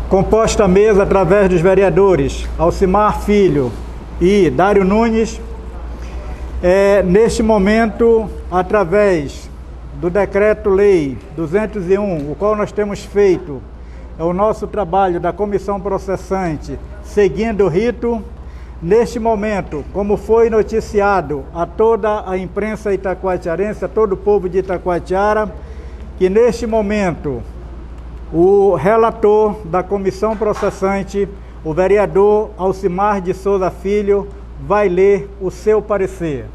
Composta a mesa através dos vereadores Alcimar Filho e Dário Nunes, neste momento, através do Decreto-Lei 201, o qual nós temos feito, é o nosso trabalho da comissão processante, seguindo o rito. Neste momento, como foi noticiado a toda a imprensa itacoatiarense, a todo o povo de Itacoatiara, que neste momento o relator da comissão processante, o vereador Alcimar de Souza Filho, vai ler o seu parecer.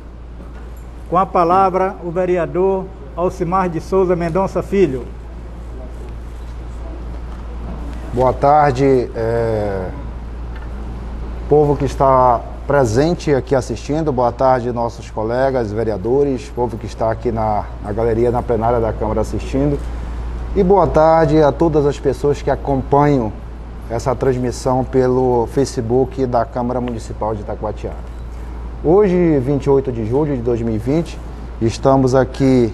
Com a palavra, o vereador Alcimar de Souza Mendonça Filho. Boa tarde, povo que está presente aqui assistindo. Boa tarde, nossos colegas vereadores, povo que está aqui na galeria, na plenária da Câmara assistindo. E boa tarde a todas as pessoas que acompanham essa transmissão pelo Facebook da Câmara Municipal de Itacoatiara. Hoje, 28 de julho de 2020, estamos aqui,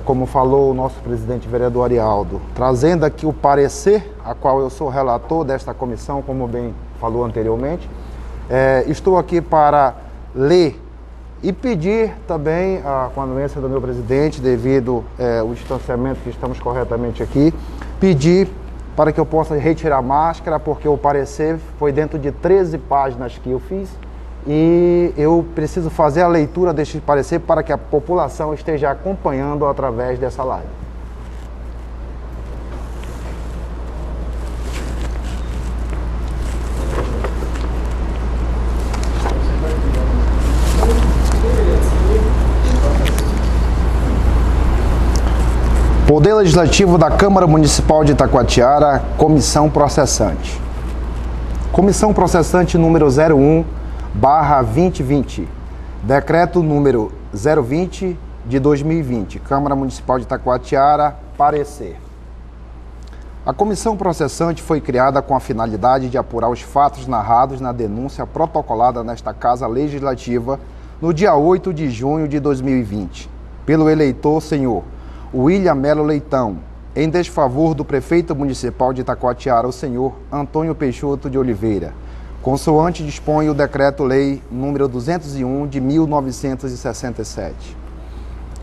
como falou o nosso presidente vereador Arialdo, trazendo aqui o parecer, a qual eu sou relator desta comissão, como bem falou anteriormente. Estou aqui para ler e pedir também, com a anuência do meu presidente, devido ao distanciamento que estamos corretamente aqui, pedir para que eu possa retirar a máscara, porque o parecer foi dentro de 13 páginas que eu fiz e eu preciso fazer a leitura deste parecer para que a população esteja acompanhando através dessa live. Poder Legislativo da Câmara Municipal de Itacoatiara, Comissão Processante. Comissão Processante número 01/2020. Decreto número 020 de 2020. Câmara Municipal de Itacoatiara, parecer. A Comissão Processante foi criada com a finalidade de apurar os fatos narrados na denúncia protocolada nesta Casa Legislativa no dia 8 de junho de 2020, pelo eleitor senhor William Melo Leitão, em desfavor do prefeito municipal de Itacoatiara, o senhor Antônio Peixoto de Oliveira, consoante dispõe o Decreto-Lei número 201 de 1967.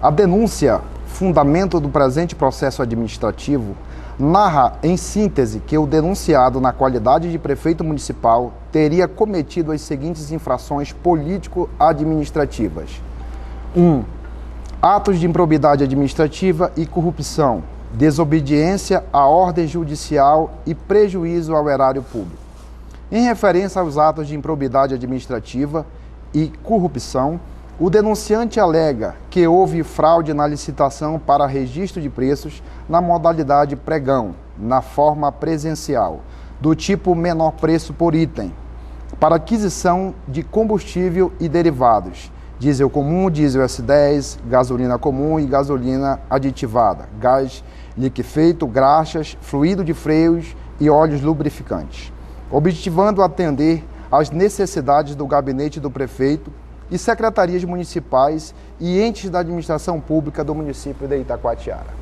A denúncia, fundamento do presente processo administrativo, narra em síntese que o denunciado, na qualidade de prefeito municipal, teria cometido as seguintes infrações político-administrativas. 1. Atos de improbidade administrativa e corrupção, desobediência à ordem judicial e prejuízo ao erário público. Em referência aos atos de improbidade administrativa e corrupção, o denunciante alega que houve fraude na licitação para registro de preços na modalidade pregão, na forma presencial, do tipo menor preço por item, para aquisição de combustível e derivados, diesel comum, diesel S10, gasolina comum e gasolina aditivada, gás liquefeito, graxas, fluido de freios e óleos lubrificantes, objetivando atender às necessidades do gabinete do prefeito e secretarias municipais e entes da administração pública do município de Itacoatiara.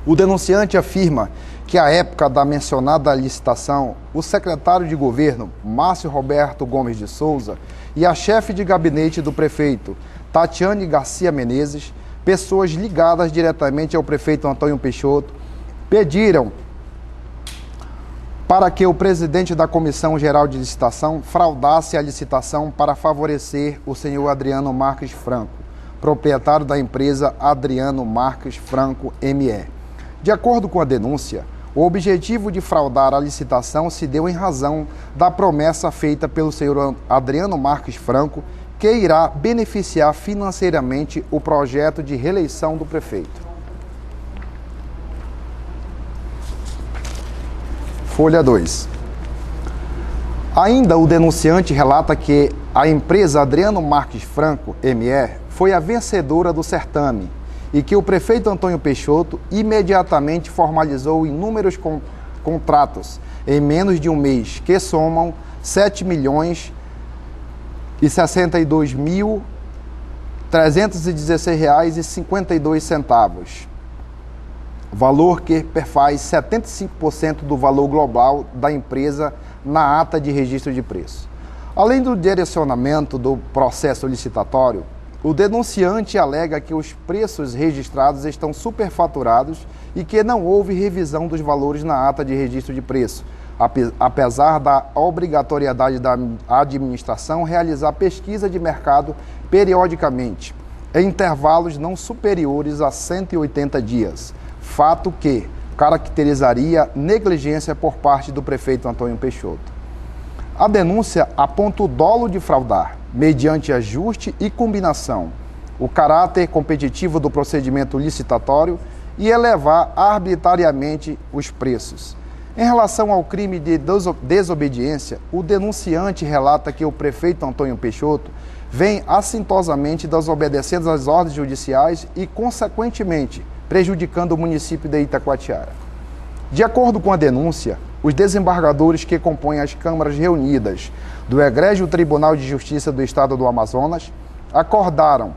O denunciante afirma que, à época da mencionada licitação, o secretário de governo, Márcio Roberto Gomes de Souza, e a chefe de gabinete do prefeito, Tatiane Garcia Menezes, pessoas ligadas diretamente ao prefeito Antônio Peixoto, pediram para que o presidente da Comissão Geral de Licitação fraudasse a licitação para favorecer o senhor Adriano Marques Franco, proprietário da empresa Adriano Marques Franco ME. De acordo com a denúncia, o objetivo de fraudar a licitação se deu em razão da promessa feita pelo senhor Adriano Marques Franco, que irá beneficiar financeiramente o projeto de reeleição do prefeito. Folha 2. Ainda o denunciante relata que a empresa Adriano Marques Franco ME foi a vencedora do certame e que o prefeito Antônio Peixoto imediatamente formalizou inúmeros contratos em menos de um mês, que somam R$7.062.316,52. valor que perfaz 75% do valor global da empresa na ata de registro de preço. Além do direcionamento do processo licitatório, o denunciante alega que os preços registrados estão superfaturados e que não houve revisão dos valores na ata de registro de preço, apesar da obrigatoriedade da administração realizar pesquisa de mercado periodicamente, em intervalos não superiores a 180 dias, fato que caracterizaria negligência por parte do prefeito Antônio Peixoto. A denúncia aponta o dolo de fraudar, mediante ajuste e combinação, o caráter competitivo do procedimento licitatório e elevar arbitrariamente os preços. Em relação ao crime de desobediência, o denunciante relata que o prefeito Antônio Peixoto vem assintosamente desobedecendo às ordens judiciais e, consequentemente, prejudicando o município de Itacoatiara. De acordo com a denúncia, os desembargadores que compõem as câmaras reunidas do Egrégio Tribunal de Justiça do Estado do Amazonas acordaram,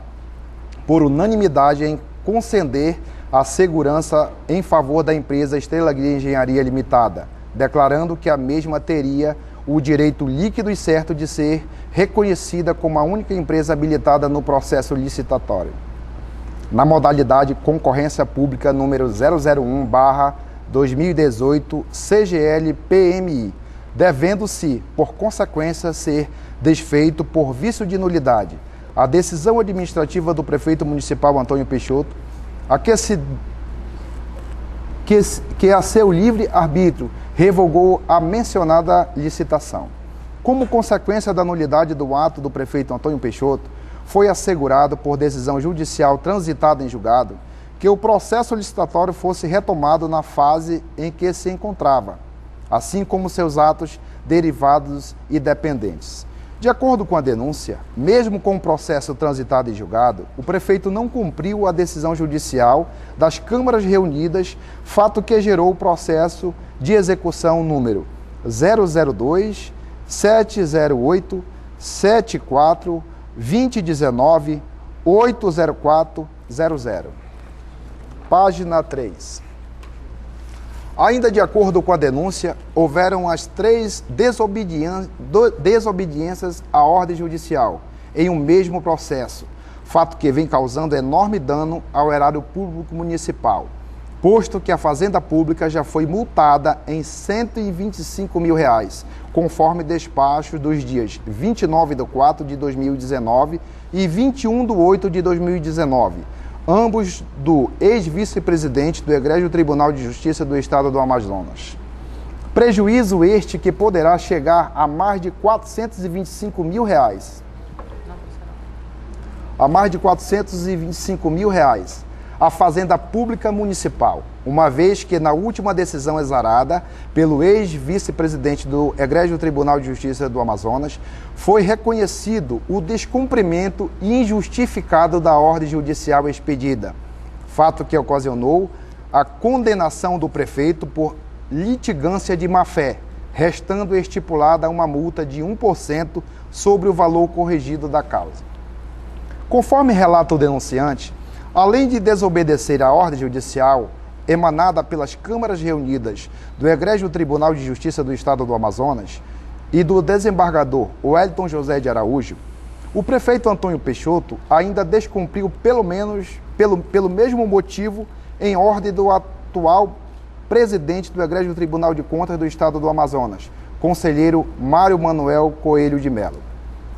por unanimidade, em conceder a segurança em favor da empresa Estrela Guia Engenharia Limitada, declarando que a mesma teria o direito líquido e certo de ser reconhecida como a única empresa habilitada no processo licitatório, na modalidade concorrência pública número 001/2018 CGL-PMI, devendo-se, por consequência, ser desfeito por vício de nulidade a decisão administrativa do prefeito municipal Antônio Peixoto, que a seu livre arbítrio revogou a mencionada licitação. Como consequência da nulidade do ato do prefeito Antônio Peixoto, foi assegurado por decisão judicial transitada em julgado que o processo licitatório fosse retomado na fase em que se encontrava, assim como seus atos derivados e dependentes. De acordo com a denúncia, mesmo com o processo transitado em julgado, o prefeito não cumpriu a decisão judicial das câmaras reunidas, fato que gerou o processo de execução número 002 708 74 2019 80400. Página 3. Ainda de acordo com a denúncia, houveram as 3 desobediências à ordem judicial em um mesmo processo, fato que vem causando enorme dano ao erário público municipal, posto que a Fazenda Pública já foi multada em R$ 125 mil, conforme despacho dos dias 29/4 de 2019 e 21/8 de 2019, ambos do ex-vice-presidente do Egrégio Tribunal de Justiça do Estado do Amazonas. Prejuízo este que poderá chegar a mais de R$ 425 mil. A mais de R$ 425 mil a Fazenda Pública Municipal, uma vez que na última decisão exarada pelo ex-vice-presidente do Egrégio Tribunal de Justiça do Amazonas, foi reconhecido o descumprimento injustificado da ordem judicial expedida, fato que ocasionou a condenação do prefeito por litigância de má-fé, restando estipulada uma multa de 1% sobre o valor corrigido da causa. Conforme relata o denunciante, além de desobedecer à ordem judicial emanada pelas câmaras reunidas do Egrégio Tribunal de Justiça do Estado do Amazonas e do desembargador Wellington José de Araújo, o prefeito Antônio Peixoto ainda descumpriu pelo mesmo motivo em ordem do atual presidente do Egrégio Tribunal de Contas do Estado do Amazonas, conselheiro Mário Manuel Coelho de Melo.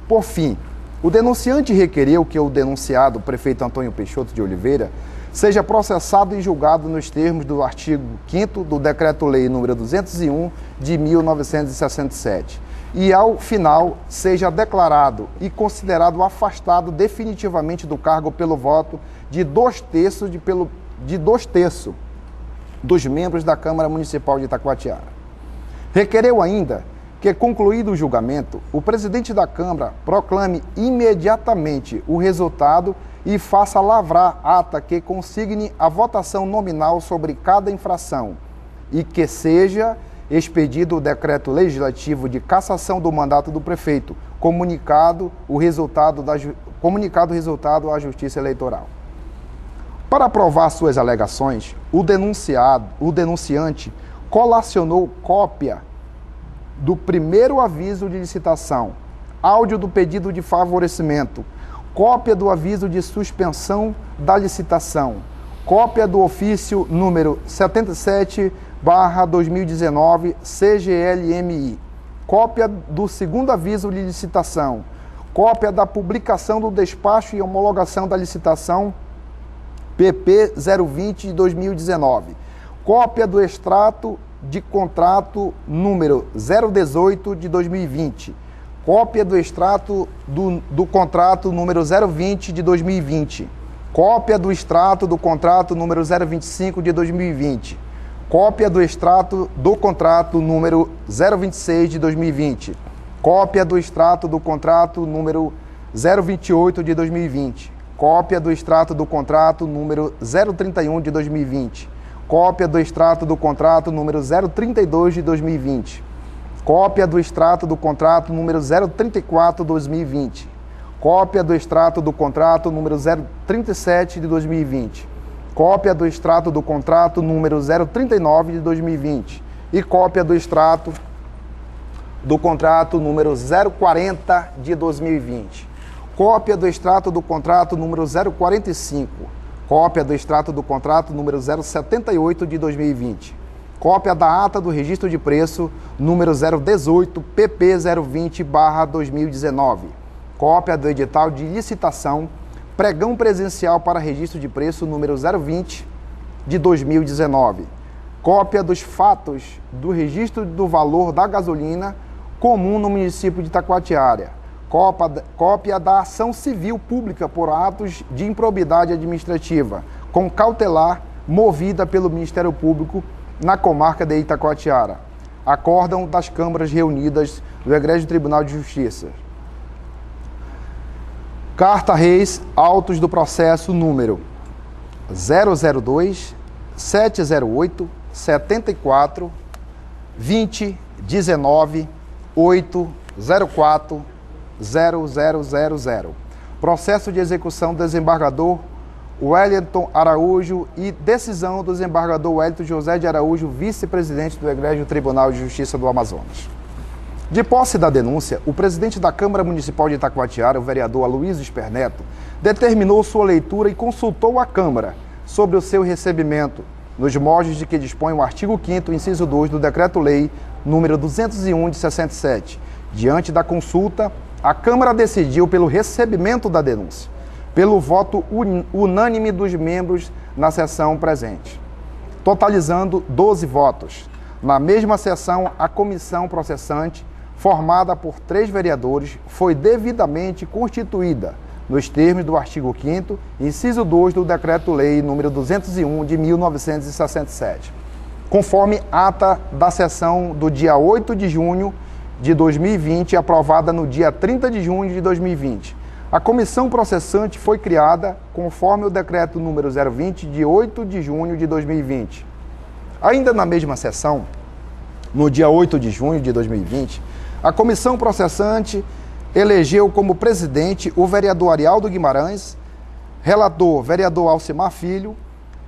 Por fim, o denunciante requereu que o denunciado, prefeito Antônio Peixoto de Oliveira, seja processado e julgado nos termos do artigo 5º do Decreto-Lei nº 201 de 1967 e, ao final, seja declarado e considerado afastado definitivamente do cargo pelo voto de 2/3 dos membros da Câmara Municipal de Itacoatiara. Requereu ainda que, concluído o julgamento, o presidente da Câmara proclame imediatamente o resultado e faça lavrar ata que consigne a votação nominal sobre cada infração e que seja expedido o decreto legislativo de cassação do mandato do prefeito, comunicado o resultado à Justiça Eleitoral. Para provar suas alegações, o denunciante colacionou cópia do primeiro aviso de licitação, áudio do pedido de favorecimento, cópia do aviso de suspensão da licitação, cópia do ofício número 77/2019 CGLMI, cópia do segundo aviso de licitação, cópia da publicação do despacho e homologação da licitação PP 020 de 2019, cópia do extrato de contrato número 018 de 2020, cópia do extrato do contrato número 020 de 2020, cópia do extrato do contrato número 025 de 2020, cópia do extrato do contrato número 026 de 2020, cópia do extrato do contrato número 028 de 2020, cópia do extrato do contrato número 031 de 2020, cópia do extrato do contrato número 032 de 2020, cópia do extrato do contrato número 034 de 2020, cópia do extrato do contrato número 037 de 2020, cópia do extrato do contrato número 039 de 2020 e cópia do extrato do contrato número 040 de 2020, cópia do extrato do contrato número 045, cópia do extrato do contrato número 078 de 2020, cópia da ata do registro de preço número 018 PP 020/2019, cópia do edital de licitação pregão presencial para registro de preço número 020 de 2019, cópia dos fatos do registro do valor da gasolina comum no município de Itacoatiara, cópia da ação civil pública por atos de improbidade administrativa, com cautelar movida pelo Ministério Público na comarca de Itacoatiara. Acórdão das câmaras reunidas do Egrégio Tribunal de Justiça. Carta Reis, autos do processo número 002 708 74 20 19 8 04 0000. Processo de execução do desembargador Wellington Araújo e decisão do desembargador Wellington José de Araújo, vice-presidente do Egrégio Tribunal de Justiça do Amazonas. De posse da denúncia, o presidente da Câmara Municipal de Itacoatiara, o vereador Aloysio Sperneto, determinou sua leitura e consultou a Câmara sobre o seu recebimento, nos moldes de que dispõe o artigo 5º, inciso 2 do Decreto-Lei número 201 de 67. Diante da consulta, a Câmara decidiu pelo recebimento da denúncia, pelo voto unânime dos membros na sessão presente, totalizando 12 votos. Na mesma sessão, a comissão processante, formada por 3 vereadores, foi devidamente constituída, nos termos do artigo 5º, inciso 2 do Decreto-Lei número 201 de 1967, conforme ata da sessão do dia 8 de junho de 2020, aprovada no dia 30 de junho de 2020. A comissão processante foi criada conforme o decreto número 020 de 8 de junho de 2020. Ainda na mesma sessão, no dia 8 de junho de 2020, a comissão processante elegeu como presidente o vereador Arialdo Guimarães, relator vereador Alcimar Filho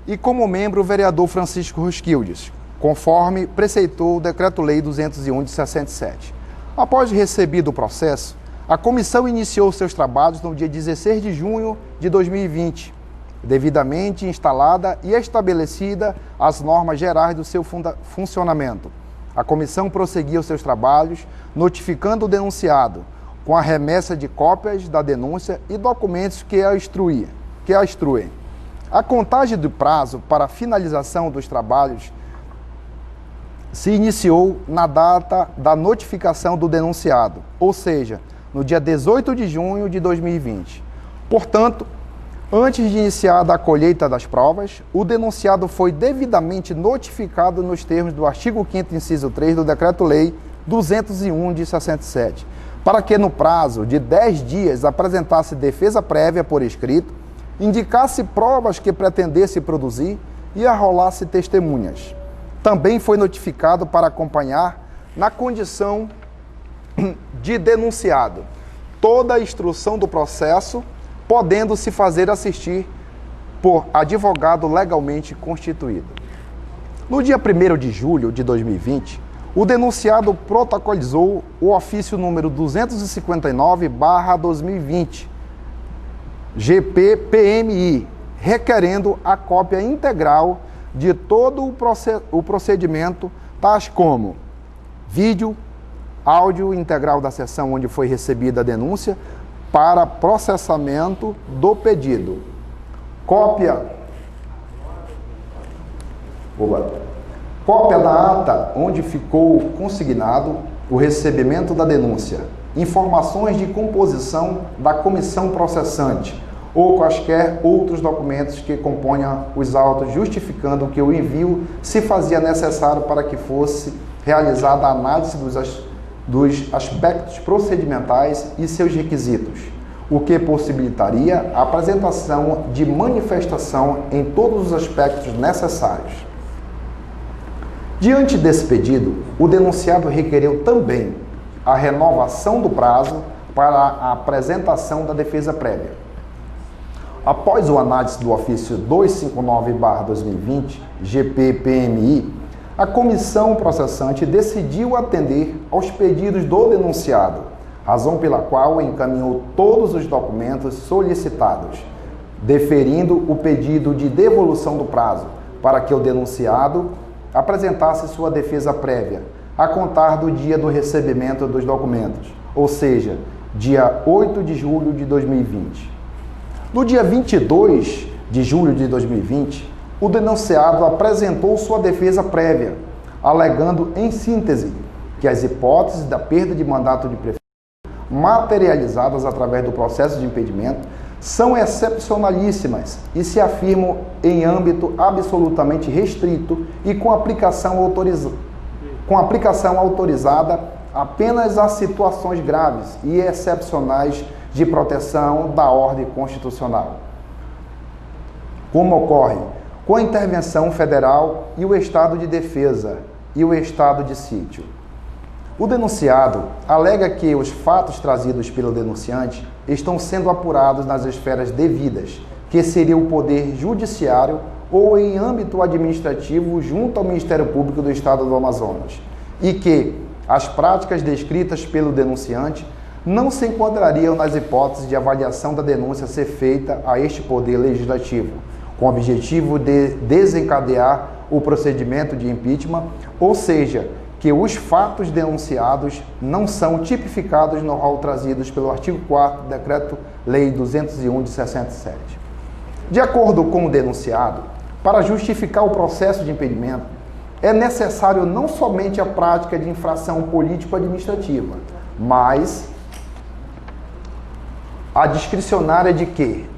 e como membro o vereador Francisco Roskildes, conforme preceitou o Decreto-Lei 201 de 67. Após recebido o processo, a comissão iniciou seus trabalhos no dia 16 de junho de 2020, devidamente instalada e estabelecida as normas gerais do seu funcionamento. A comissão prosseguiu seus trabalhos, notificando o denunciado, com a remessa de cópias da denúncia e documentos que a instruem. A contagem do prazo para a finalização dos trabalhos se iniciou na data da notificação do denunciado, ou seja, no dia 18 de junho de 2020. Portanto, antes de iniciar a colheita das provas, o denunciado foi devidamente notificado nos termos do artigo 5º, inciso 3 do Decreto-Lei 201 de 67, para que no prazo de 10 dias apresentasse defesa prévia por escrito, indicasse provas que pretendesse produzir e arrolasse testemunhas. Também foi notificado para acompanhar, na condição de denunciado, toda a instrução do processo, podendo se fazer assistir por advogado legalmente constituído. No dia 1º de julho de 2020, o denunciado protocolizou o ofício número 259/2020, GP-PMI, requerendo a cópia integral de todo o procedimento, tais como vídeo, áudio integral da sessão onde foi recebida a denúncia, para processamento do pedido. Cópia da ata onde ficou consignado o recebimento da denúncia, informações de composição da comissão processante ou quaisquer outros documentos que componham os autos justificando que o envio se fazia necessário para que fosse realizada a análise dos aspectos procedimentais e seus requisitos, o que possibilitaria a apresentação de manifestação em todos os aspectos necessários. Diante desse pedido, o denunciado requereu também a renovação do prazo para a apresentação da defesa prévia. Após a análise do ofício 259/2020, GP-PMI, a comissão processante decidiu atender aos pedidos do denunciado, razão pela qual encaminhou todos os documentos solicitados, deferindo o pedido de devolução do prazo para que o denunciado apresentasse sua defesa prévia, a contar do dia do recebimento dos documentos, ou seja, dia 8 de julho de 2020. No dia 22 de julho de 2020, o denunciado apresentou sua defesa prévia, alegando, em síntese, que as hipóteses da perda de mandato de prefeito materializadas através do processo de impedimento são excepcionalíssimas e se afirmam em âmbito absolutamente restrito e com aplicação autorizada apenas a situações graves e excepcionais de proteção da ordem constitucional, como ocorre com a intervenção federal e o estado de defesa e o estado de sítio. O denunciado alega que os fatos trazidos pelo denunciante estão sendo apurados nas esferas devidas, que seria o Poder Judiciário ou em âmbito administrativo junto ao Ministério Público do Estado do Amazonas, e que as práticas descritas pelo denunciante não se enquadrariam nas hipóteses de avaliação da denúncia ser feita a este Poder Legislativo, com o objetivo de desencadear o procedimento de impeachment, ou seja, que os fatos denunciados não são tipificados no rol trazidos pelo artigo 4º do Decreto-Lei 201 de 67. De acordo com o denunciado, para justificar o processo de impedimento, é necessário não somente a prática de infração político-administrativa, mas a discricionária de que,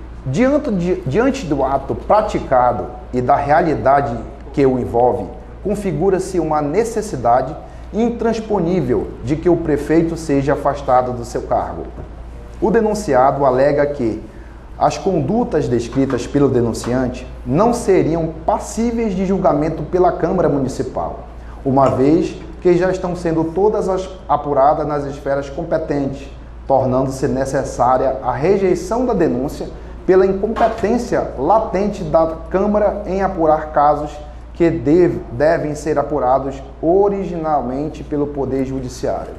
diante do ato praticado e da realidade que o envolve, configura-se uma necessidade intransponível de que o prefeito seja afastado do seu cargo. O denunciado alega que as condutas descritas pelo denunciante não seriam passíveis de julgamento pela Câmara Municipal, uma vez que já estão sendo todas apuradas nas esferas competentes, tornando-se necessária a rejeição da denúncia pela incompetência latente da Câmara em apurar casos que devem ser apurados originalmente pelo Poder Judiciário.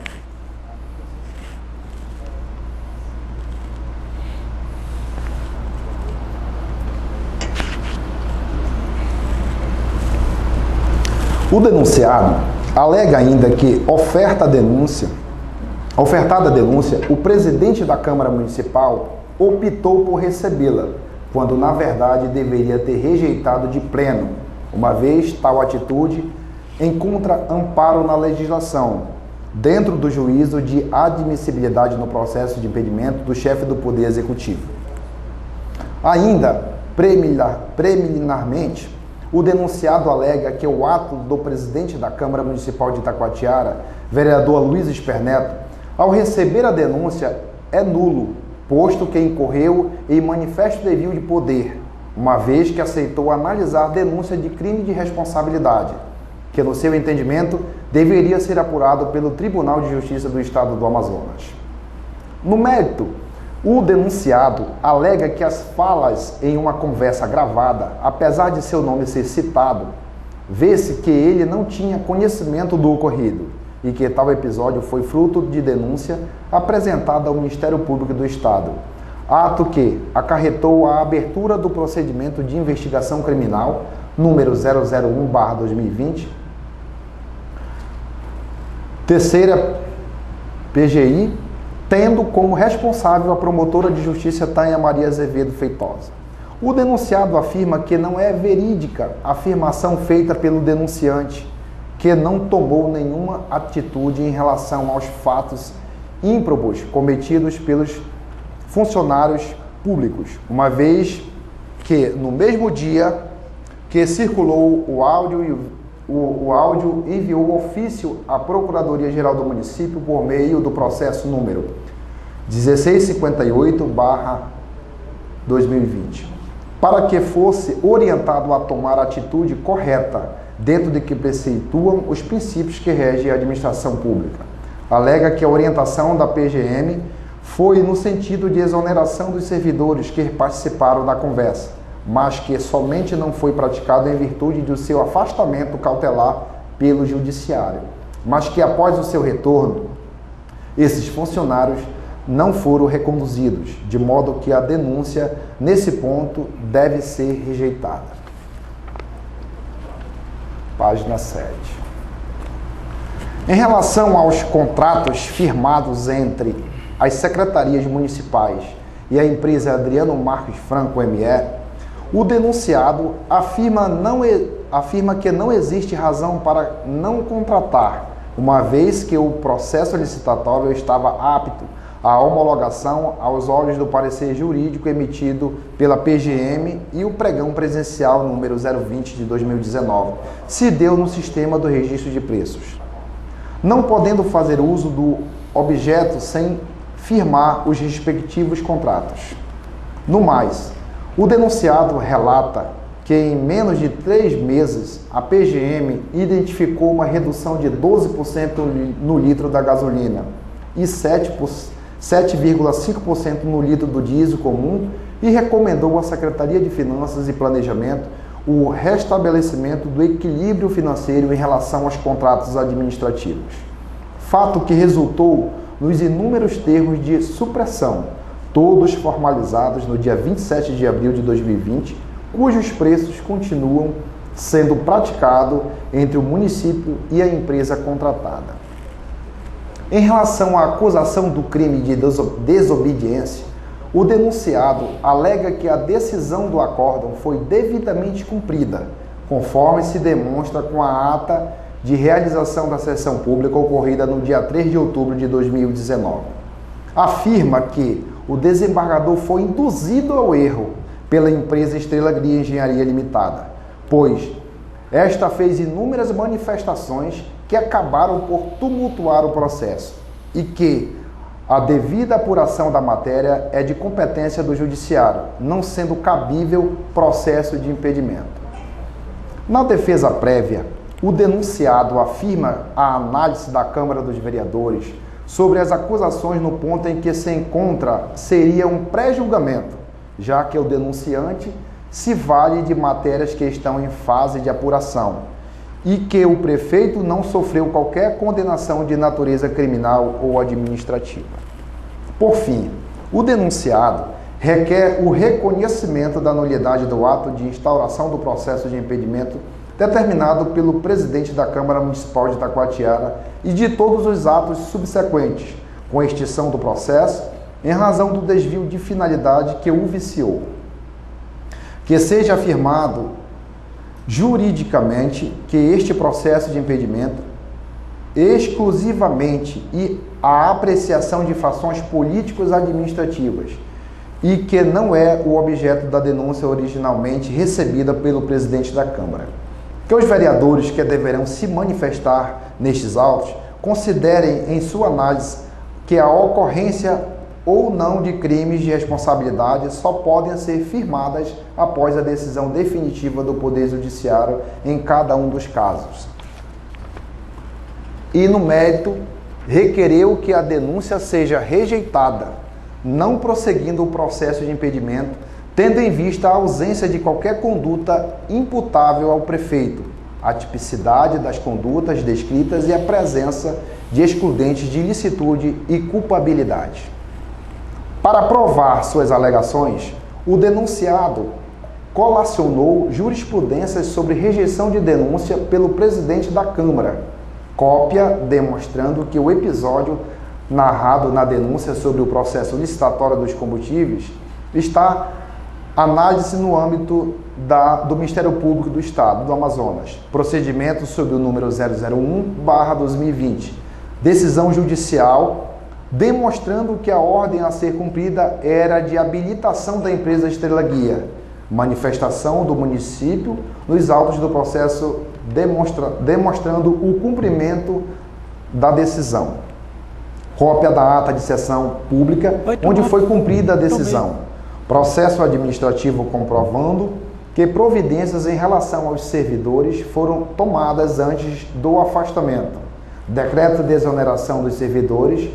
O denunciado alega ainda que, ofertada a denúncia, o presidente da Câmara Municipal optou por recebê-la, quando na verdade deveria ter rejeitado de pleno, uma vez tal atitude encontra amparo na legislação, dentro do juízo de admissibilidade no processo de impedimento do chefe do Poder Executivo. Ainda, preliminarmente, o denunciado alega que o ato do presidente da Câmara Municipal de Itacoatiara, vereador Luiz Esperneto, ao receber a denúncia, é nulo, posto que incorreu em manifesto desvio de poder, uma vez que aceitou analisar a denúncia de crime de responsabilidade, que, no seu entendimento, deveria ser apurado pelo Tribunal de Justiça do Estado do Amazonas. No mérito O denunciado alega que as falas em uma conversa gravada, apesar de seu nome ser citado, vê-se que ele não tinha conhecimento do ocorrido e que tal episódio foi fruto de denúncia apresentada ao Ministério Público do Estado, ato que acarretou a abertura do procedimento de investigação criminal número 001/2020, terceira PGI, tendo como responsável a promotora de justiça Tânia Maria Azevedo Feitosa. O denunciado afirma que não é verídica a afirmação feita pelo denunciante, que não tomou nenhuma atitude em relação aos fatos ímprobos cometidos pelos funcionários públicos, uma vez que no mesmo dia que circulou o áudio enviou ofício à Procuradoria-Geral do Município por meio do processo número 1658/2020, para que fosse orientado a tomar a atitude correta dentro de que preceituam os princípios que regem a administração pública. Alega que a orientação da PGM foi no sentido de exoneração dos servidores que participaram da conversa, mas que somente não foi praticado em virtude do seu afastamento cautelar pelo Judiciário, mas que após o seu retorno, esses funcionários não foram reconduzidos, de modo que a denúncia, nesse ponto, deve ser rejeitada. Página 7. Em relação aos contratos firmados entre as secretarias municipais e a empresa Adriano Marques Franco ME, o denunciado afirma que não existe razão para não contratar, uma vez que o processo licitatório estava apto à homologação aos olhos do parecer jurídico emitido pela PGM e o pregão presencial número 020/2019 se deu no sistema do registro de preços, não podendo fazer uso do objeto sem firmar os respectivos contratos. No mais, o denunciado relata que em menos de 3 meses a PGM identificou uma redução de 12% no litro da gasolina e 7,5% no litro do diesel comum e recomendou à Secretaria de Finanças e Planejamento o restabelecimento do equilíbrio financeiro em relação aos contratos administrativos. Fato que resultou nos inúmeros termos de supressão, todos formalizados no dia 27 de abril de 2020, cujos preços continuam sendo praticados entre o município e a empresa contratada. Em relação à acusação do crime de desobediência, o denunciado alega que a decisão do acórdão foi devidamente cumprida, conforme se demonstra com a ata de realização da sessão pública ocorrida no dia 3 de outubro de 2019. Afirma que o desembargador foi induzido ao erro pela empresa Estrela Gria Engenharia Limitada, pois esta fez inúmeras manifestações que acabaram por tumultuar o processo e que a devida apuração da matéria é de competência do Judiciário, não sendo cabível processo de impedimento. Na defesa prévia, o denunciado afirma a análise da Câmara dos Vereadores sobre as acusações no ponto em que se encontra seria um pré-julgamento, já que o denunciante se vale de matérias que estão em fase de apuração e que o prefeito não sofreu qualquer condenação de natureza criminal ou administrativa. Por fim, o denunciado requer o reconhecimento da nulidade do ato de instauração do processo de impedimento determinado pelo presidente da Câmara Municipal de Itacoatiara e de todos os atos subsequentes, com extinção do processo, em razão do desvio de finalidade que o viciou. Que seja afirmado juridicamente que este processo de impedimento, exclusivamente e a apreciação de fações políticos administrativas, e que não é o objeto da denúncia originalmente recebida pelo presidente da Câmara. Que os vereadores que deverão se manifestar nestes autos considerem em sua análise que a ocorrência ou não de crimes de responsabilidade só podem ser firmadas após a decisão definitiva do Poder Judiciário em cada um dos casos. E no mérito, requereu que a denúncia seja rejeitada, não prosseguindo o processo de impedimento, tendo em vista a ausência de qualquer conduta imputável ao prefeito, a tipicidade das condutas descritas e a presença de excludentes de ilicitude e culpabilidade. Para provar suas alegações, o denunciado colacionou jurisprudências sobre rejeição de denúncia pelo presidente da Câmara, cópia demonstrando que o episódio narrado na denúncia sobre o processo licitatório dos combustíveis está análise no âmbito do Ministério Público do Estado do Amazonas, procedimento sob o número 001/2020, decisão judicial demonstrando que a ordem a ser cumprida era de habilitação da empresa Estrela Guia, manifestação do município nos autos do processo demonstrando o cumprimento da decisão. Cópia da ata de sessão pública onde foi cumprida a decisão. Processo administrativo comprovando que providências em relação aos servidores foram tomadas antes do afastamento. Decreto de exoneração dos servidores.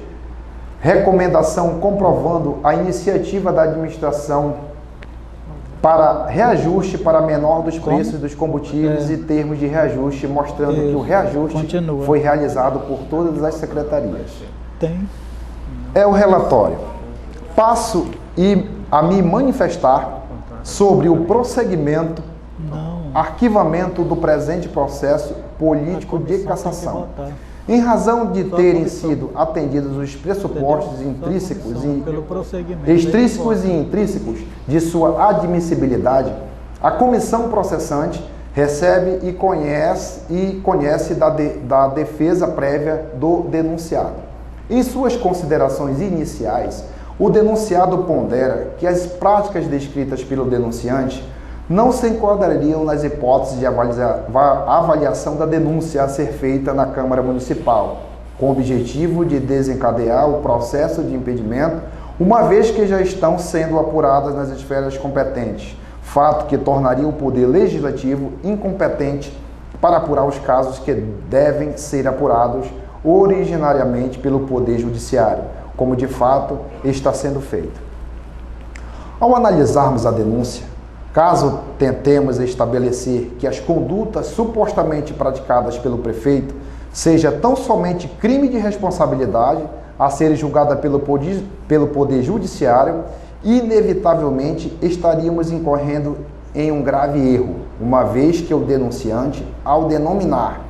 Recomendação comprovando a iniciativa da administração para reajuste para menor dos preços dos combustíveis e termos de reajuste, mostrando que o reajuste foi realizado por todas as secretarias. É o relatório. Passo a me manifestar sobre o prosseguimento, arquivamento do presente processo político de cassação. Em razão de terem sido atendidos os pressupostos extrínsecos e intrínsecos de sua admissibilidade, a comissão processante recebe e conhece da defesa prévia do denunciado. Em suas considerações iniciais, o denunciado pondera que as práticas descritas pelo denunciante não se enquadrariam nas hipóteses de avaliação da denúncia a ser feita na Câmara Municipal, com o objetivo de desencadear o processo de impedimento, uma vez que já estão sendo apuradas nas esferas competentes, fato que tornaria o Poder Legislativo incompetente para apurar os casos que devem ser apurados originariamente pelo Poder Judiciário, como de fato está sendo feito. Ao analisarmos a denúncia, caso tentemos estabelecer que as condutas supostamente praticadas pelo prefeito seja tão somente crime de responsabilidade a ser julgada pelo Poder Judiciário, inevitavelmente estaríamos incorrendo em um grave erro, uma vez que o denunciante, ao denominar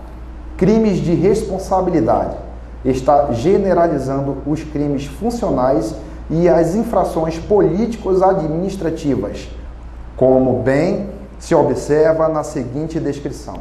crimes de responsabilidade, está generalizando os crimes funcionais e as infrações políticos-administrativas, como bem se observa na seguinte descrição.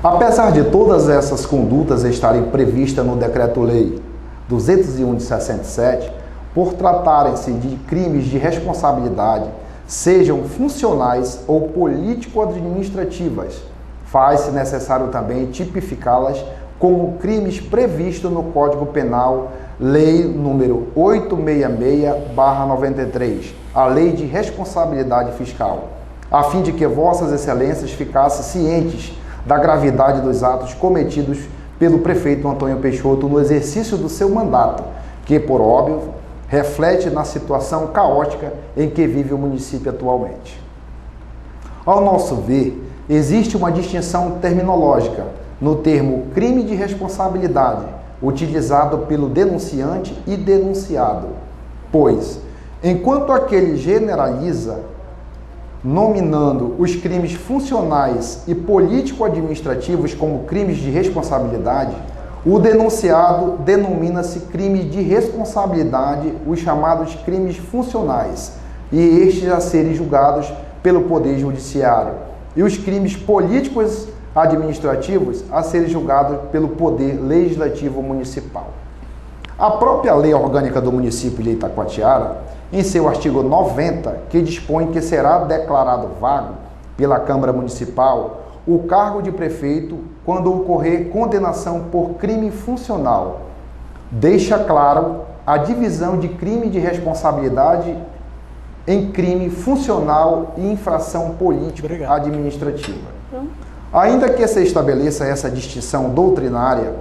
Apesar de todas essas condutas estarem previstas no Decreto-Lei 201 de 67, por tratarem-se de crimes de responsabilidade, sejam funcionais ou político-administrativas, faz-se necessário também tipificá-las como crimes previstos no Código Penal, Lei número 866/93, a Lei de Responsabilidade Fiscal, a fim de que Vossas Excelências ficassem cientes da gravidade dos atos cometidos pelo prefeito Antônio Peixoto no exercício do seu mandato, que, por óbvio, reflete na situação caótica em que vive o município atualmente. Ao nosso ver, existe uma distinção terminológica no termo crime de responsabilidade, utilizado pelo denunciante e denunciado, pois, enquanto aquele generaliza, nominando os crimes funcionais e político-administrativos como crimes de responsabilidade, o denunciado denomina-se crime de responsabilidade, os chamados crimes funcionais, e estes a serem julgados pelo Poder Judiciário, e os crimes políticos administrativos a serem julgados pelo Poder Legislativo Municipal. A própria Lei Orgânica do Município de Itacoatiara, em seu artigo 90, que dispõe que será declarado vago pela Câmara Municipal o cargo de prefeito quando ocorrer condenação por crime funcional, deixa claro a divisão de crime de responsabilidade em crime funcional e infração político-administrativa. Ainda que se estabeleça essa distinção doutrinária,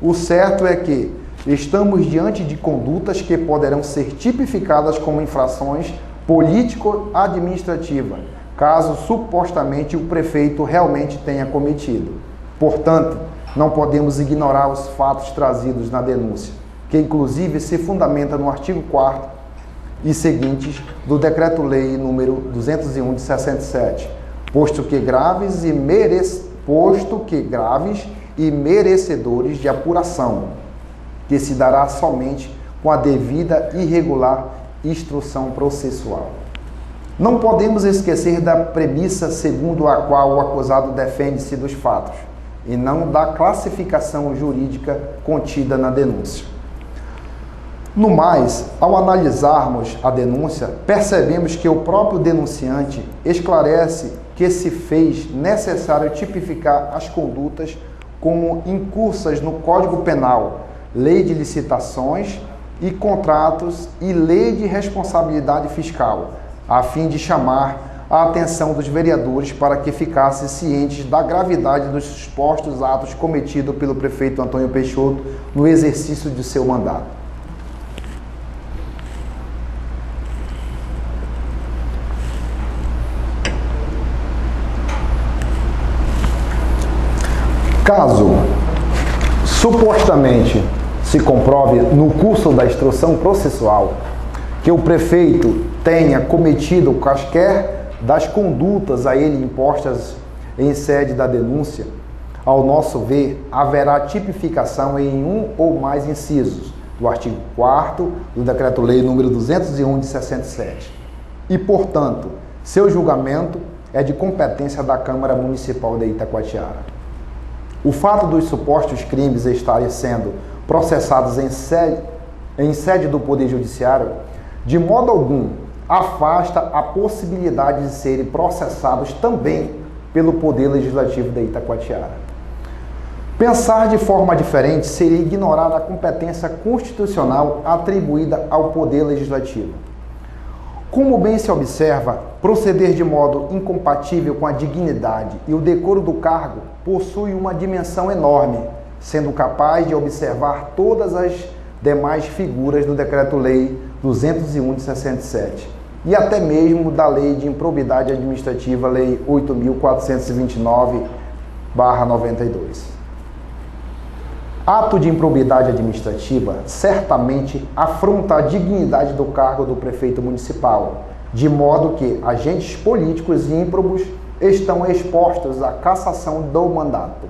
o certo é que estamos diante de condutas que poderão ser tipificadas como infrações político-administrativas, caso supostamente o prefeito realmente tenha cometido. Portanto, não podemos ignorar os fatos trazidos na denúncia, que inclusive se fundamenta no artigo 4º e seguintes do Decreto-Lei número 201 de 67, posto que graves e merecedores de apuração, que se dará somente com a devida e regular instrução processual. Não podemos esquecer da premissa segundo a qual o acusado defende-se dos fatos, e não da classificação jurídica contida na denúncia. No mais, ao analisarmos a denúncia, percebemos que o próprio denunciante esclarece que se fez necessário tipificar as condutas como incursas no Código Penal, Lei de Licitações e Contratos e Lei de Responsabilidade Fiscal, a fim de chamar a atenção dos vereadores para que ficassem cientes da gravidade dos supostos atos cometidos pelo prefeito Antônio Peixoto no exercício de seu mandato. Caso supostamente se comprove no curso da instrução processual que o prefeito tenha cometido quaisquer das condutas a ele impostas em sede da denúncia, ao nosso ver, haverá tipificação em um ou mais incisos do artigo 4º do Decreto-Lei número 201 de 67. E, portanto, seu julgamento é de competência da Câmara Municipal de Itacoatiara. O fato dos supostos crimes estarem sendo processados em sede do Poder Judiciário, de modo algum, afasta a possibilidade de serem processados também pelo Poder Legislativo de Itacoatiara. Pensar de forma diferente seria ignorar a competência constitucional atribuída ao Poder Legislativo. Como bem se observa, proceder de modo incompatível com a dignidade e o decoro do cargo possui uma dimensão enorme, sendo capaz de observar todas as demais figuras do Decreto-Lei 201 de 67 e até mesmo da Lei de Improbidade Administrativa, Lei 8.429/92. Ato de improbidade administrativa certamente afronta a dignidade do cargo do prefeito municipal, de modo que agentes políticos ímprobos estão expostos à cassação do mandato.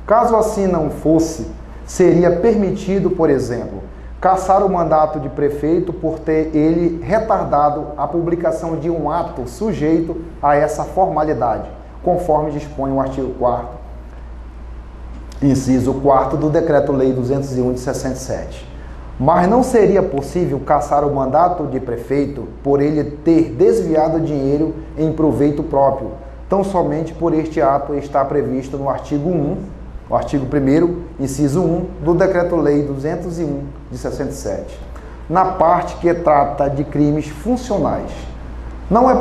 Caso assim não fosse, seria permitido, por exemplo, cassar o mandato de prefeito por ter ele retardado a publicação de um ato sujeito a essa formalidade, conforme dispõe o artigo 4º, inciso 4º do Decreto-Lei 201 de 67. Mas não seria possível cassar o mandato de prefeito por ele ter desviado dinheiro em proveito próprio, tão somente por este ato estar previsto no artigo 1, o artigo 1º, inciso 1 do Decreto-Lei 201 de 67, na parte que trata de crimes funcionais. Não é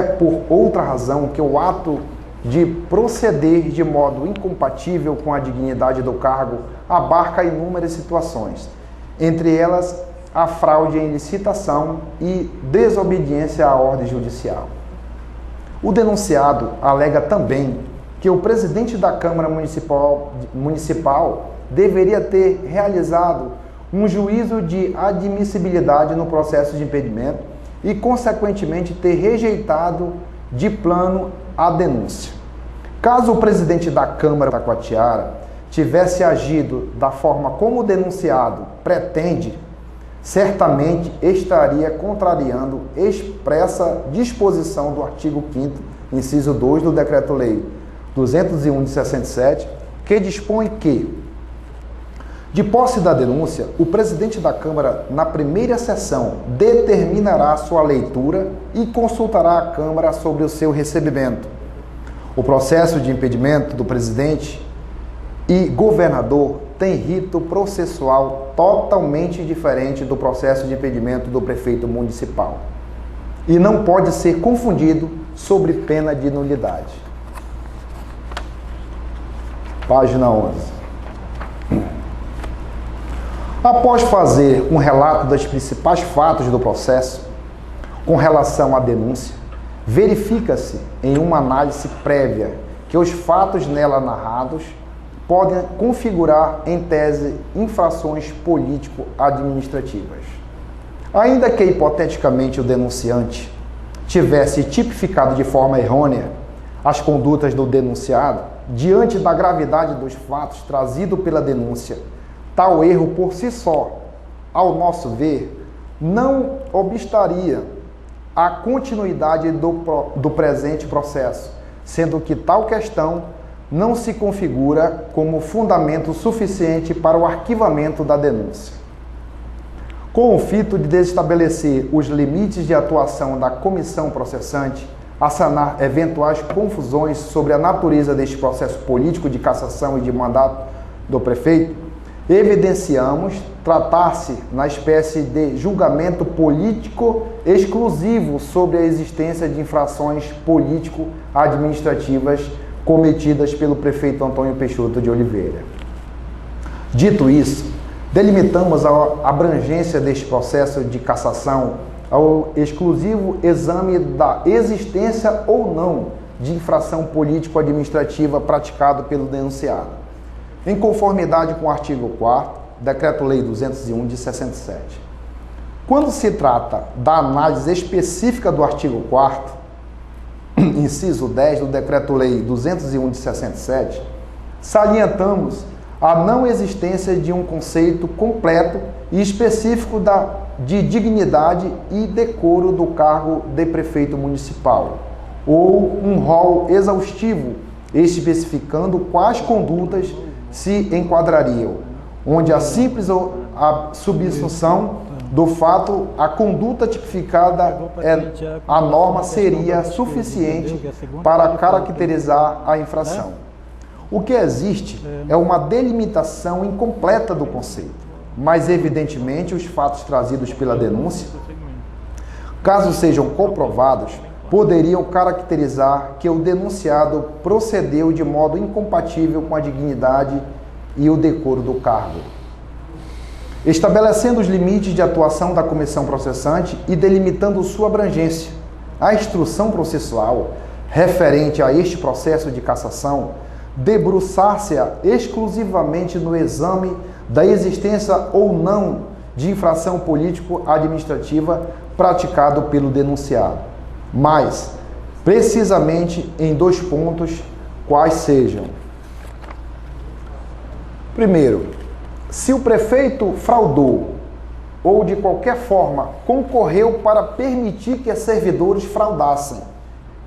por outra razão que o ato de proceder de modo incompatível com a dignidade do cargo abarca inúmeras situações, entre elas a fraude em licitação e desobediência à ordem judicial. O denunciado alega também que o presidente da Câmara Municipal deveria ter realizado um juízo de admissibilidade no processo de impedimento e, consequentemente, ter rejeitado de plano a denúncia. Caso o presidente da Câmara de Itacoatiara tivesse agido da forma como o denunciado pretende, certamente estaria contrariando expressa disposição do artigo 5º, inciso 2 do Decreto-Lei 201 de 67, que dispõe que, de posse da denúncia, o presidente da Câmara, na primeira sessão, determinará sua leitura e consultará a Câmara sobre o seu recebimento. O processo de impedimento do presidente e governador tem rito processual totalmente diferente do processo de impedimento do prefeito municipal e não pode ser confundido sob pena de nulidade. Página 11. Após fazer um relato dos principais fatos do processo, com relação à denúncia, verifica-se em uma análise prévia que os fatos nela narrados podem configurar, em tese, infrações político-administrativas. Ainda que, hipoteticamente, o denunciante tivesse tipificado de forma errônea as condutas do denunciado, diante da gravidade dos fatos trazido pela denúncia, tal erro por si só, ao nosso ver, não obstaria a continuidade do presente processo, sendo que tal questão não se configura como fundamento suficiente para o arquivamento da denúncia. Com o fito de estabelecer os limites de atuação da comissão processante, a sanar eventuais confusões sobre a natureza deste processo político de cassação e de mandato do prefeito, evidenciamos tratar-se na espécie de julgamento político exclusivo sobre a existência de infrações político-administrativas cometidas pelo prefeito Antônio Peixoto de Oliveira. Dito isso, delimitamos a abrangência deste processo de cassação ao exclusivo exame da existência ou não de infração político-administrativa praticada pelo denunciado, em conformidade com o artigo 4º, Decreto-Lei 201 de 67. Quando se trata da análise específica do artigo 4º, inciso 10 do Decreto-Lei 201 de 67, salientamos a não existência de um conceito completo e específico de dignidade e decoro do cargo de prefeito municipal, ou um rol exaustivo especificando quais condutas se enquadrariam, onde a simples subsunção do fato, a conduta tipificada, a norma seria suficiente para caracterizar a infração. O que existe é uma delimitação incompleta do conceito, mas evidentemente os fatos trazidos pela denúncia, caso sejam comprovados, poderiam caracterizar que o denunciado procedeu de modo incompatível com a dignidade e o decoro do cargo. Estabelecendo os limites de atuação da comissão processante e delimitando sua abrangência, a instrução processual referente a este processo de cassação debruçar-se-á exclusivamente no exame da existência ou não de infração político-administrativa praticado pelo denunciado, mas precisamente em 2 pontos, quais sejam: primeiro, se o prefeito fraudou ou de qualquer forma concorreu para permitir que os servidores fraudassem,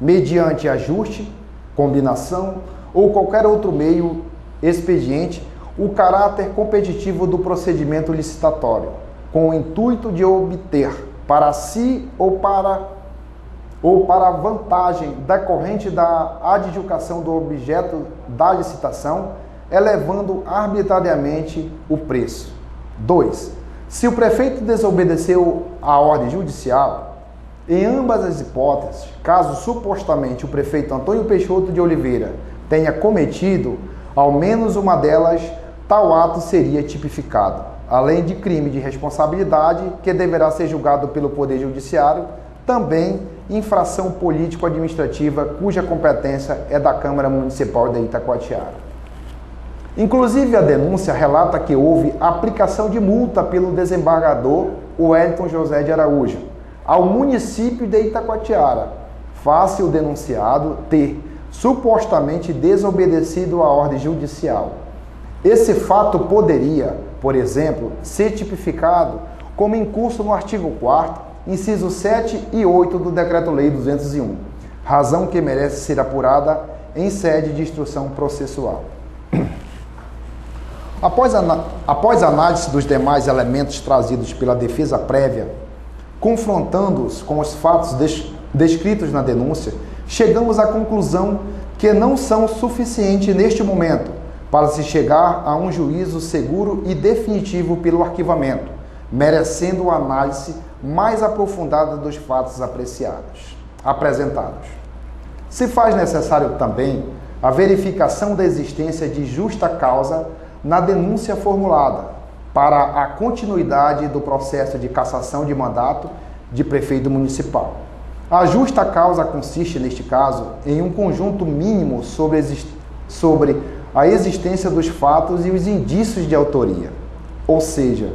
mediante ajuste, combinação ou qualquer outro meio expediente, o caráter competitivo do procedimento licitatório, com o intuito de obter para si ou para a vantagem decorrente da adjudicação do objeto da licitação, elevando arbitrariamente o preço. 2. Se o prefeito desobedeceu à ordem judicial, em ambas as hipóteses, caso supostamente o prefeito Antônio Peixoto de Oliveira tenha cometido ao menos uma delas, tal ato seria tipificado, além de crime de responsabilidade, que deverá ser julgado pelo Poder Judiciário, também infração político-administrativa, cuja competência é da Câmara Municipal de Itacoatiara. Inclusive, a denúncia relata que houve aplicação de multa pelo desembargador Wellington José de Araújo ao município de Itacoatiara, face o denunciado ter supostamente desobedecido à ordem judicial. Esse fato poderia, por exemplo, ser tipificado como incurso no artigo 4º, incisos 7 e 8 do Decreto-Lei 201, razão que merece ser apurada em sede de instrução processual. Após a análise dos demais elementos trazidos pela defesa prévia, confrontando-os com os fatos descritos na denúncia, chegamos à conclusão que não são suficientes neste momento para se chegar a um juízo seguro e definitivo pelo arquivamento, merecendo a análise mais aprofundada dos fatos apresentados. Se faz necessário também a verificação da existência de justa causa na denúncia formulada para a continuidade do processo de cassação de mandato de prefeito municipal. A justa causa consiste, neste caso, em um conjunto mínimo sobre a existência dos fatos e os indícios de autoria. Ou seja,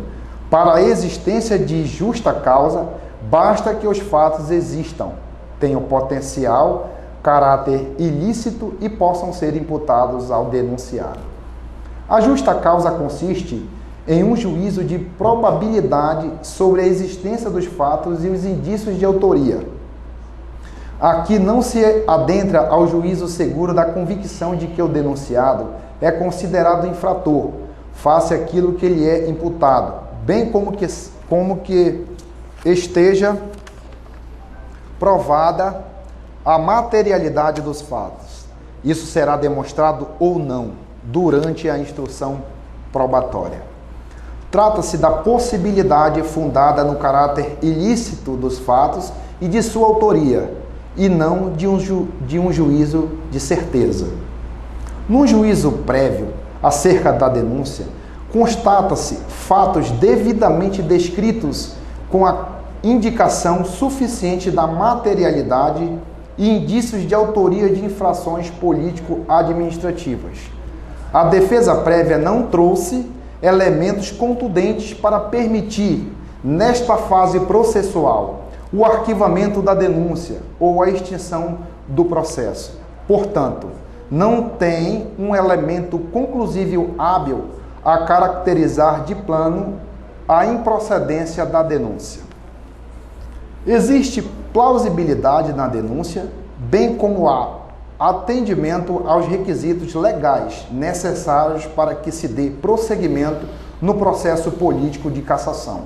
para a existência de justa causa, basta que os fatos existam, tenham potencial, caráter ilícito e possam ser imputados ao denunciado. A justa causa consiste em um juízo de probabilidade sobre a existência dos fatos e os indícios de autoria. Aqui não se adentra ao juízo seguro da convicção de que o denunciado é considerado infrator, face àquilo que lhe é imputado, bem como que esteja provada a materialidade dos fatos. Isso será demonstrado ou não durante a instrução probatória. Trata-se da possibilidade fundada no caráter ilícito dos fatos e de sua autoria, e não de um juízo de certeza. Num juízo prévio acerca da denúncia, constata-se fatos devidamente descritos com a indicação suficiente da materialidade e indícios de autoria de infrações político-administrativas. A defesa prévia não trouxe elementos contundentes para permitir, nesta fase processual, o arquivamento da denúncia ou a extinção do processo. Portanto, não tem um elemento conclusivo hábil a caracterizar de plano a improcedência da denúncia. Existe plausibilidade na denúncia, bem como há atendimento aos requisitos legais necessários para que se dê prosseguimento no processo político de cassação.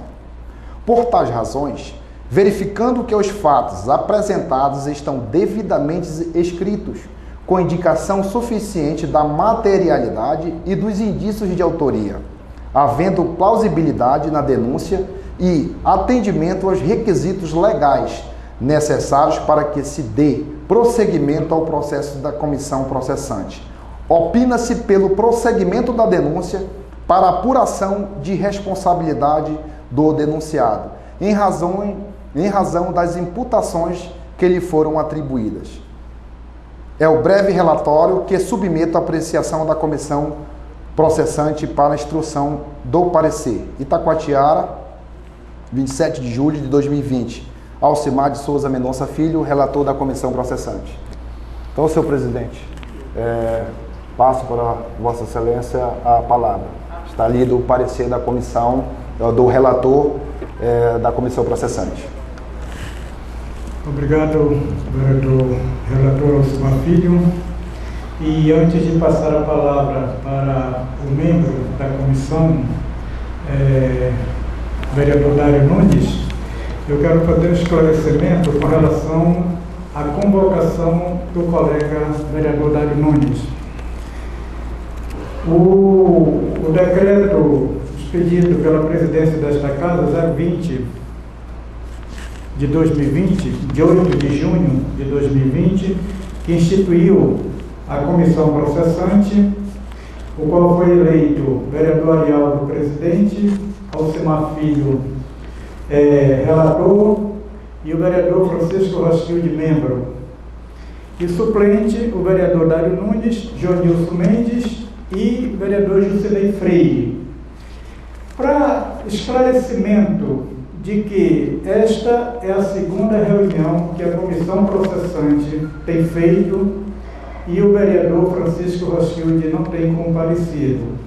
Por tais razões, verificando que os fatos apresentados estão devidamente escritos, com indicação suficiente da materialidade e dos indícios de autoria, havendo plausibilidade na denúncia e atendimento aos requisitos legais necessários para que se dê prosseguimento ao processo da comissão processante. Opina-se pelo prosseguimento da denúncia para apuração de responsabilidade do denunciado, em razão das imputações que lhe foram atribuídas. É o breve relatório que submeto à apreciação da comissão processante para a instrução do parecer. Itacoatiara, 27 de julho de 2020. Alcimar de Souza Mendonça Filho, relator da comissão processante. Então, senhor presidente, passo para Vossa Excelência a palavra. Está lido o parecer da comissão, do relator da comissão processante. Obrigado, vereador relator Alcimar Filho. E antes de passar a palavra para o membro da comissão, vereador Dário Nunes, eu quero fazer um esclarecimento com relação à convocação do colega vereador Dário Nunes. O decreto expedido pela presidência desta Casa, 020 de 2020, de 8 de junho de 2020, que instituiu a comissão processante, o qual foi eleito vereador Arialdo presidente, Alcimar Filho relator e o vereador Francisco Roskilde membro. E suplente, o vereador Dário Nunes, Jonilson Mendes e o vereador Jusilei Freire. Para esclarecimento de que esta é a segunda reunião que a comissão processante tem feito e o vereador Francisco Roskilde não tem comparecido.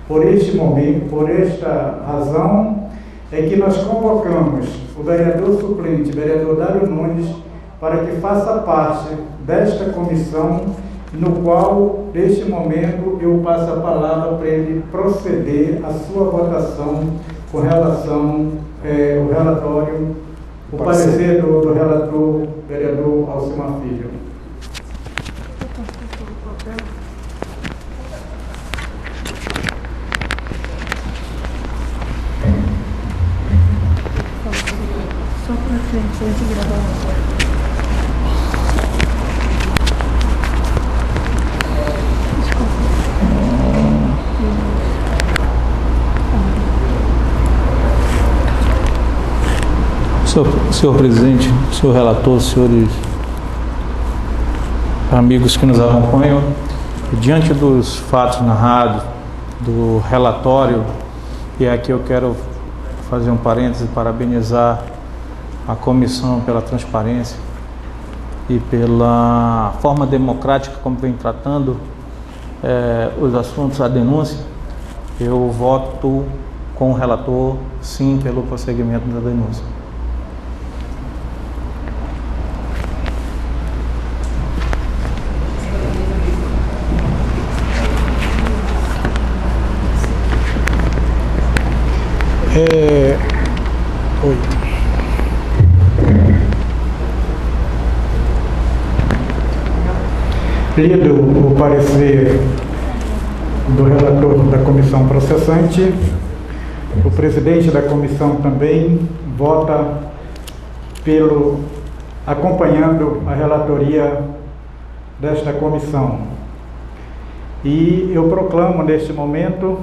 Por este momento, por esta razão, é que nós convocamos o vereador suplente, vereador Dário Nunes, para que faça parte desta comissão, no qual, neste momento, eu passo a palavra para ele proceder à sua votação com relação ao relatório, o parecer do relator, vereador Alcimar Filho. Só para frente, antes de gravar. Senhor presidente, senhor relator, senhores amigos que nos acompanham, diante dos fatos narrados, do relatório, e aqui eu quero fazer um parêntese, parabenizar a comissão pela transparência e pela forma democrática como vem tratando os assuntos, a denúncia. Eu voto com o relator, sim, pelo prosseguimento da denúncia. Oi. Lido o parecer do relator da comissão processante, o presidente da comissão também vota acompanhando a relatoria desta comissão. E eu proclamo neste momento,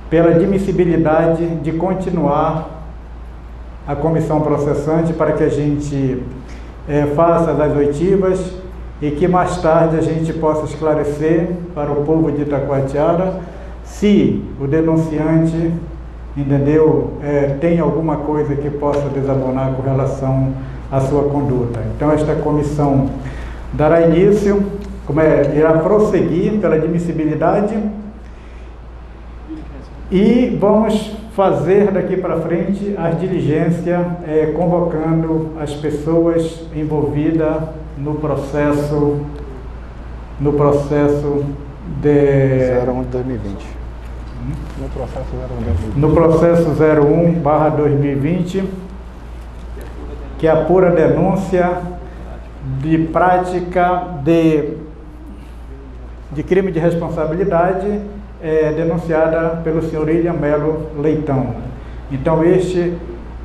pela admissibilidade de continuar a comissão processante para que a gente faça as oitivas e que mais tarde a gente possa esclarecer para o povo de Itacoatiara se o denunciante, tem alguma coisa que possa desabonar com relação à sua conduta. Então esta comissão dará início, irá prosseguir pela admissibilidade e vamos fazer daqui para frente as diligências, convocando as pessoas envolvidas no processo de 01 de 2020. No processo 01/2020, que é a pura denúncia de prática de crime de responsabilidade denunciada pelo senhor William Melo Leitão. Então, este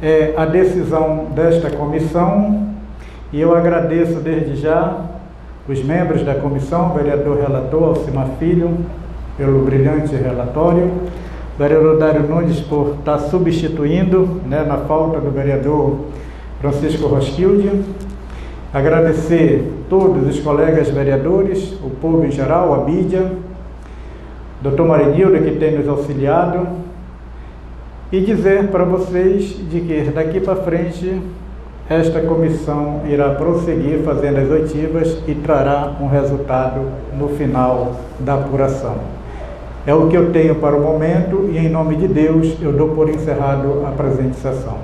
é a decisão desta comissão e eu agradeço desde já os membros da comissão, o vereador relator Alcimar Filho, pelo brilhante relatório, o vereador Dário Nunes por estar substituindo, na falta do vereador Francisco Roskilde. Agradecer todos os colegas vereadores, o povo em geral, a mídia, Dr. Marinilda, que tem nos auxiliado, e dizer para vocês de que daqui para frente esta comissão irá prosseguir fazendo as oitivas e trará um resultado no final da apuração. É o que eu tenho para o momento e, em nome de Deus, eu dou por encerrado a presente sessão.